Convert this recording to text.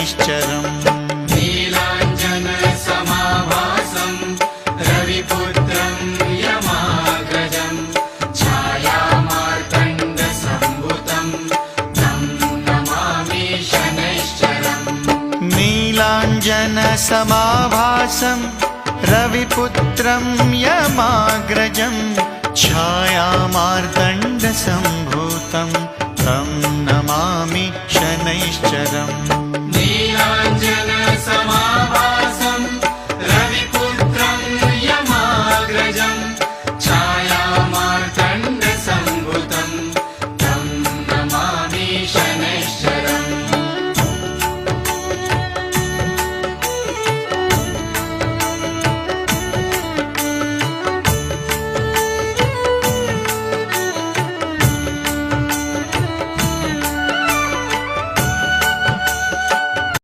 शनैश्चरम्। नीलाञ्जनसमाभासं रविपुत्रं यमाग्रजं छायामार्तण्डसम्भुतं तं नमामि शनैश्चरम्। नीलाञ्जनसमाभासं रविपुत्रं यमाग्रजं छायामार्तण्डसम्भूतं तं नमामि शनैश्चरम्।